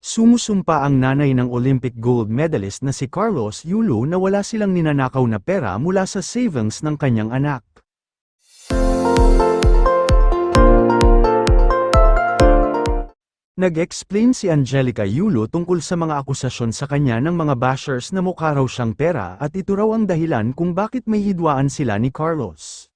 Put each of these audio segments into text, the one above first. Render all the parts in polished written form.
Sumusumpa ang nanay ng Olympic gold medalist na si Carlos Yulo na wala silang ninanakaw na pera mula sa savings ng kanyang anak. Nag-explain si Angelica Yulo tungkol sa mga akusasyon sa kanya ng mga bashers na mukha raw siyang pera at ito raw ang dahilan kung bakit may hidwaan sila ni Carlos.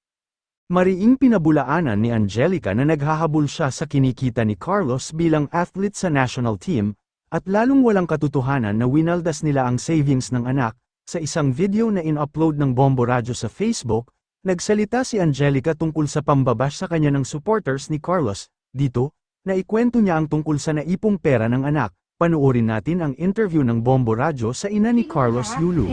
Mariing pinabulaanan ni Angelica na naghahabol siya sa kinikita ni Carlos bilang athlete sa national team, at lalong walang katotohanan na winaldas nila ang savings ng anak. Sa isang video na in-upload ng Bombo Radyo sa Facebook, nagsalita si Angelica tungkol sa pambabash sa kanya ng supporters ni Carlos. Dito, naikwento niya ang tungkol sa naipong pera ng anak. Panuorin natin ang interview ng Bombo Radyo sa ina ni Carlos Yulo.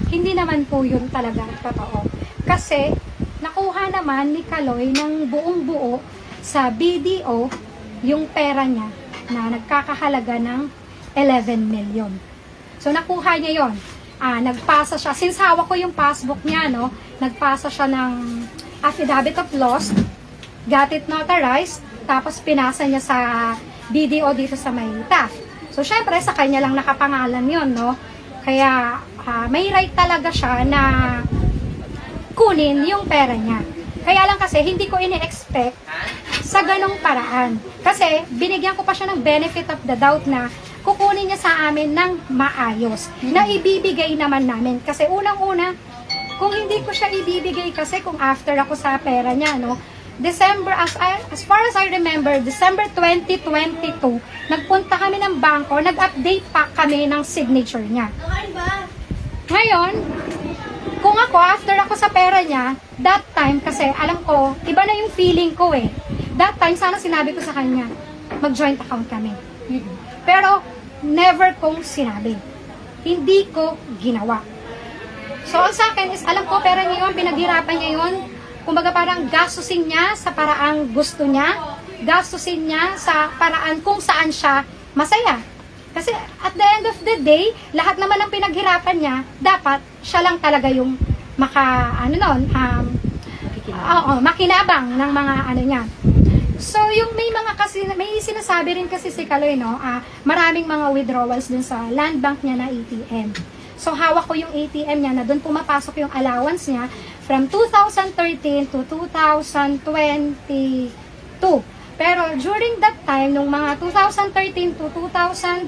Hindi naman po yun talaga totoo. Kasi, nakuha naman ni Kaloy ng buong buo sa BDO yung pera niya na nagkakahalaga ng 11 million. So nakuha niya yon. Nagpasa siya, since hawak ko yung passbook niya, no, nagpasa siya ng affidavit of loss, got it notarized, tapos pinasa niya sa BDO dito sa Mayta. So syempre sa kanya lang nakapangalan yon, no. Kaya may right talaga siya na kunin yung pera niya. Kaya lang kasi hindi ko ini-expect sa ganong paraan. Kasi binigyan ko pa siya ng benefit of the doubt na kukunin niya sa amin ng maayos. Na ibibigay naman namin. Kasi unang-una, kung hindi ko siya ibibigay kasi kung after ako sa pera niya, no, December, as far as I remember, December 2022, nagpunta kami ng bangko, nag-update pa kami ng signature niya. Ngayon, kung ako, after ako sa pera niya, that time, kasi alam ko, iba na yung feeling ko eh. That time, sana sinabi ko sa kanya, mag-joint account kami. Pero, never kong sinabi. Hindi ko ginawa. So, ang sa akin is, alam ko, pera niya yun, pinaghirapan niya yun. Kumbaga parang gastusin niya sa paraang gusto niya, gastusin niya sa paraan kung saan siya masaya. Kasi at the end of the day, lahat naman ng pinaghirapan niya, dapat siya lang talaga yung makinabang ng mga ano niya. So yung may mga kasi, may sinasabi rin kasi si Kaloy, no, maraming mga withdrawals dun sa land bank niya na ATM. So hawak ko yung ATM niya na doon pumapasok yung allowance niya from 2013 to 2022. Pero during that time, nung mga 2013 to 2014,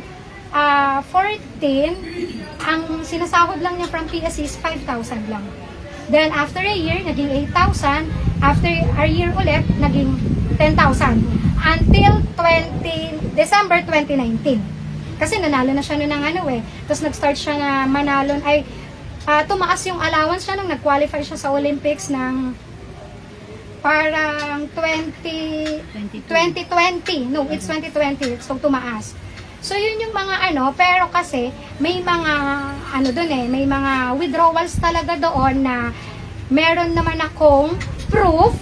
ang sinasahod lang niya from PSC is 5,000 lang. Then after a year, naging 8,000. After a year ulit, naging 10,000. Until December 2019. Kasi nanalo na siya ng ano eh. Tapos nag-start siya na manalon, tumaas yung allowance siya nung nag-qualify siya sa Olympics ng parang 2020. No, it's 2020. So, tumaas. So, yun yung mga ano, pero kasi may mga ano doon eh, may mga withdrawals talaga doon na meron naman akong proof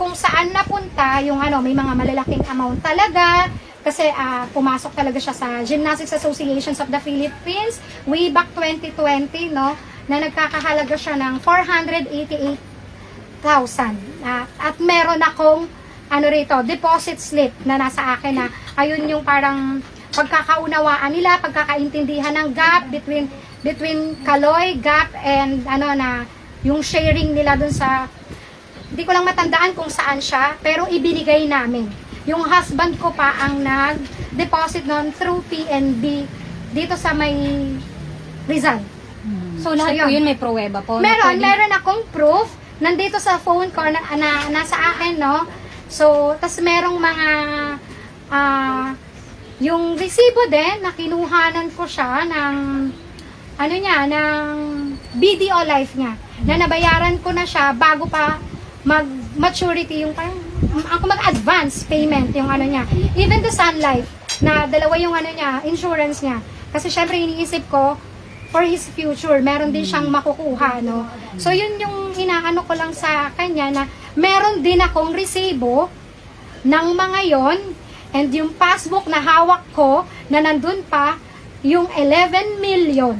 kung saan napunta yung ano, may mga malalaking amount talaga. Kasi pumasok talaga siya sa Gymnastics Associations of the Philippines way back 2020, no, na nagkakahalaga siya ng 488,000. At meron akong ano rito, deposit slip na nasa akin na ayun yung parang pagkakaunawaan nila, pagkakaintindihan ng gap between Kaloy, gap, and ano na yung sharing nila dun sa, hindi ko lang matandaan kung saan siya, pero ibinigay namin. Yung husband ko pa ang nag-deposit nun through PNB dito sa may Rizal. So lahat po yun may pruweba po? Meron akong proof. Nandito sa phone ko na nasa akin, no? So, tas merong mga yung resibo din na kinuhanan ko siya ng ano niya, ng BDO Life niya. Na nabayaran ko na siya bago pa mag-maturity yung parang ako mag-advance payment yung ano niya. Even the Sun Life na dalawa yung ano niya, insurance niya. Kasi syempre iniisip ko for his future, meron din siyang makukuha, no? So yun yung inaano ko lang sa kanya na meron din akong resibo ng mga yon, and yung passbook na hawak ko na nandun pa yung 11 million.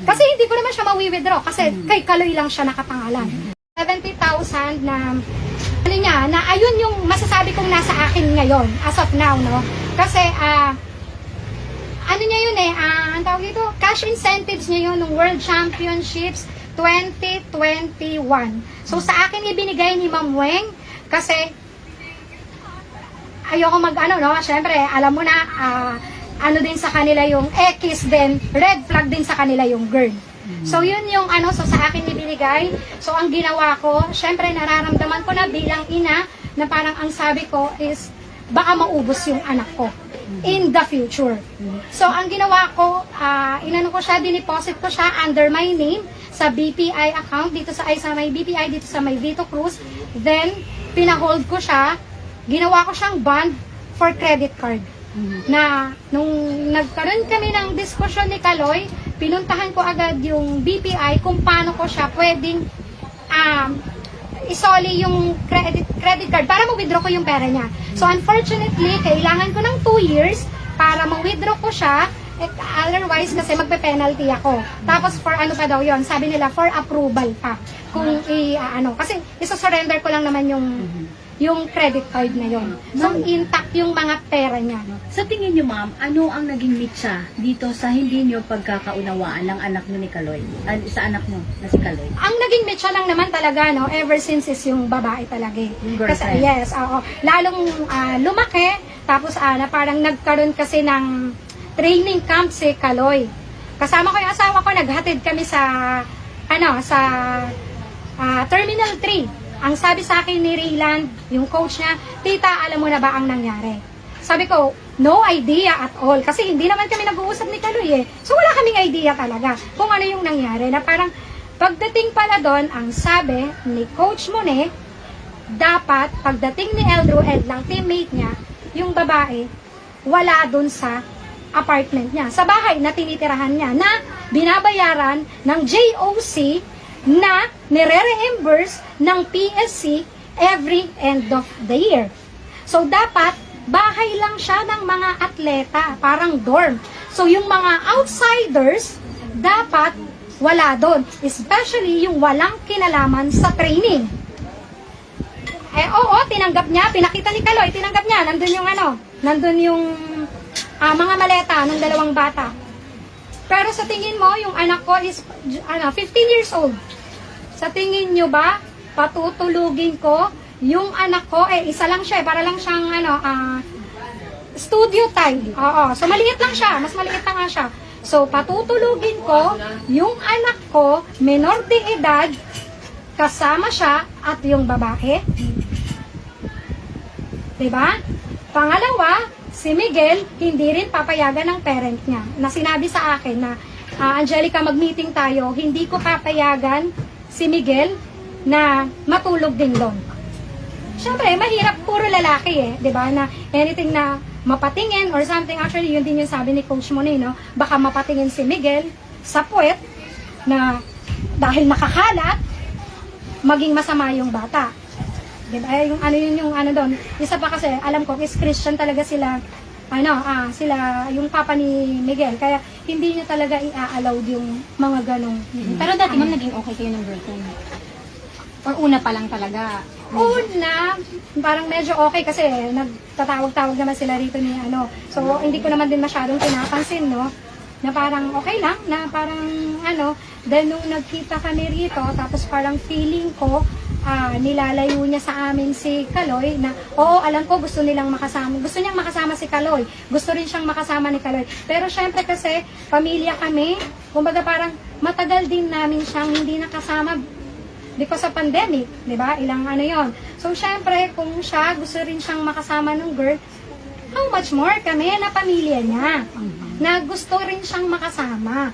Kasi hindi ko naman siya mawi-withdraw kasi kay Kaloy lang siya nakapangalan. 70,000 na ano niya, na ayun yung masasabi kong nasa akin ngayon, as of now, no? Kasi, ano niya yun ang tawag dito, cash incentives niya yun ng World Championships 2021. So, sa akin ibinigay ni Ma'am Weng, kasi, ayoko no? Syempre, alam mo na, ano din sa kanila yung X din, red flag din sa kanila yung girl. So, yun yung so sa akin ibinigay. So, ang ginawa ko, syempre, nararamdaman ko na bilang ina, na parang ang sabi ko is, baka maubos yung anak ko in the future. So, ang ginawa ko, inano ko siya, diniposit ko siya under my name sa BPI account, dito sa may BPI, dito sa may Vito Cruz. Then, pinahold ko siya, ginawa ko siyang bond for credit card. Na, nung nagkaroon kami ng diskusyon ni Kaloy, pinuntahan ko agad yung BPI kung paano ko siya pwedeng isoli yung credit card para ma-withdraw ko yung pera niya. So, unfortunately, kailangan ko ng 2 years para ma-withdraw ko siya. Otherwise, kasi magpe-penalty ako. Tapos, for ano pa daw yon, sabi nila, for approval pa. Kung kasi iso-surrender ko lang naman yung credit card na yon. So, intact yung mga pera niya. Sa tingin niyo, ma'am, ano ang naging mitsa dito sa hindi niyo pagkakaunawaan ng anak niyo ni Kaloy? Sa anak niyo na si Kaloy? Ang naging mitsa lang naman talaga, no, ever since is yung babae talaga. Yung Kasi, girlfriend. yes, oo. Lalong lumaki, tapos na parang nagkaroon kasi ng training camp si Kaloy. Kasama ko yung asawa ko, naghatid kami sa Terminal 3. Ang sabi sa akin ni Raylan, yung coach niya, tita, alam mo na ba ang nangyari? Sabi ko, no idea at all. Kasi hindi naman kami nag-uusap ni Kaloy So wala kaming idea talaga kung ano yung nangyari. Na parang pagdating pala doon, ang sabi ni Coach Mone, dapat pagdating ni Eldro Ed lang, teammate niya, yung babae, wala doon sa apartment niya. Sa bahay na tinitirahan niya na binabayaran ng JOC na nire-reimburse ng PSC every end of the year. So, dapat, bahay lang siya ng mga atleta, parang dorm. So, yung mga outsiders, dapat wala doon. Especially yung walang kinalaman sa training. Oo, tinanggap niya, pinakita ni Kaloy, tinanggap niya, nandun yung mga maleta ng 2 bata. Pero sa tingin mo, yung anak ko is 15 years old. Sa tingin nyo ba, patutulugin ko yung anak ko, isa lang siya, para lang siyang studio time. Oo, so maliit lang siya, mas maliit na nga siya. So patutulugin ko yung anak ko, menor de edad, kasama siya at yung babae. Diba? Pangalawa, si Miguel, hindi rin papayagan ng parent niya. Na sinabi sa akin na, Angelica, mag-meeting tayo, hindi ko papayagan si Miguel na matulog din doon. Siyempre, mahirap, puro lalaki diba? Na anything na mapatingin or something, actually, yun din yung sabi ni Coach Mone, no? Baka mapatingin si Miguel sa puwet na dahil nakakalat, maging masama yung bata. Diba? Yung doon. Isa pa kasi, alam ko, is Christian talaga sila, sila, yung papa ni Miguel. Kaya, hindi niya talaga i-allow yung mga ganong. Pero dati ma'am, naging okay kayo ng girlfriend? Or una pa lang talaga? Una, parang medyo okay kasi nagtatawag-tawag naman sila rito ni So, hindi ko naman din masyadong pinapansin, no? Na parang okay lang, na parang then nung nagkita kami rito, tapos parang feeling ko, nilalayo niya sa amin si Kaloy na, oo, alam ko gusto niyang makasama si Kaloy. Gusto rin siyang makasama ni Kaloy. Pero syempre kasi, pamilya kami, kumbaga parang matagal din namin siyang hindi nakasama because of pandemic, di ba? Ilang yon. So syempre, kung siya gusto rin siyang makasama ng girl, how much more kami na pamilya niya na gusto rin siyang makasama.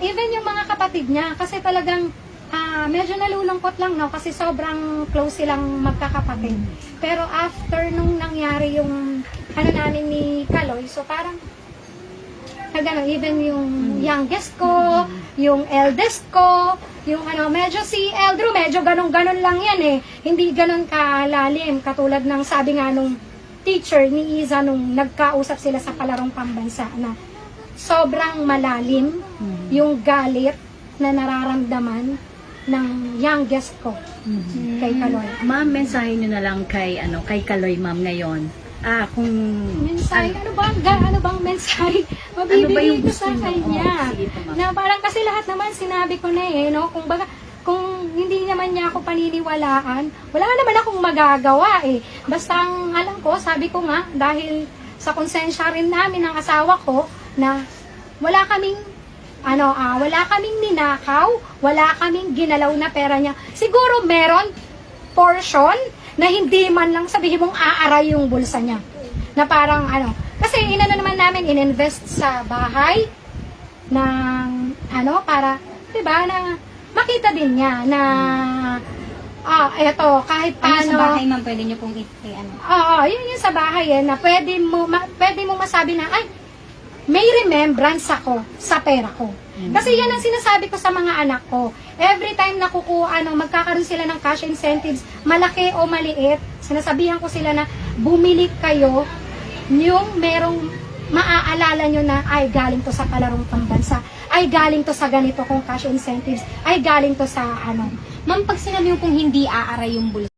Even yung mga kapatid niya, kasi talagang medyo nalulungkot lang, no? Kasi sobrang close silang magkakapatid. Pero after nung nangyari yung namin ni Kaloy, so parang even yung youngest ko, yung eldest ko, yung medyo si Eldro, medyo ganon-ganon lang yan Hindi ganon kalalim, katulad ng sabi nga nung teacher ni Iza nung nagkausap sila sa palarong pambansa na sobrang malalim yung galit na nararamdaman ng youngest ko, kay Kaloy. Ma'am, mensahe nyo na lang kay Kaloy, ma'am, ngayon. Kung Mensahe, ano bang mensahe mabibigay yung ko gusto sa mo? kanya? Sige po, ma'am. Na parang kasi lahat naman sinabi ko na no? Kung hindi naman niya ako paniniwalaan, wala naman akong magagawa Basta ang alam ko, sabi ko nga, dahil sa konsensya rin namin ng asawa ko, na wala kaming ninakaw, wala kaming ginalaw na pera niya. Siguro meron portion na hindi man lang sabihin mong aaray yung bulsa niya. Na parang kasi naman namin ininvest sa bahay ng para 'di ba na makita din niya na eto kahit Ano paano sa bahay, ma'am, pwede niyo pong ano? Oo, yun yung sa bahay na pwede mo masabi na ay may remembrance ako sa pera ko. Kasi yan ang sinasabi ko sa mga anak ko. Every time na magkakaroon sila ng cash incentives, malaki o maliit, sinasabihan ko sila na bumili kayo yung merong maaalala nyo na ay galing to sa palarong pambansa, ay galing to sa ganito kong cash incentives, ay galing to sa Ma'am, pag sinabi mo pong hindi aaray yung bulsa,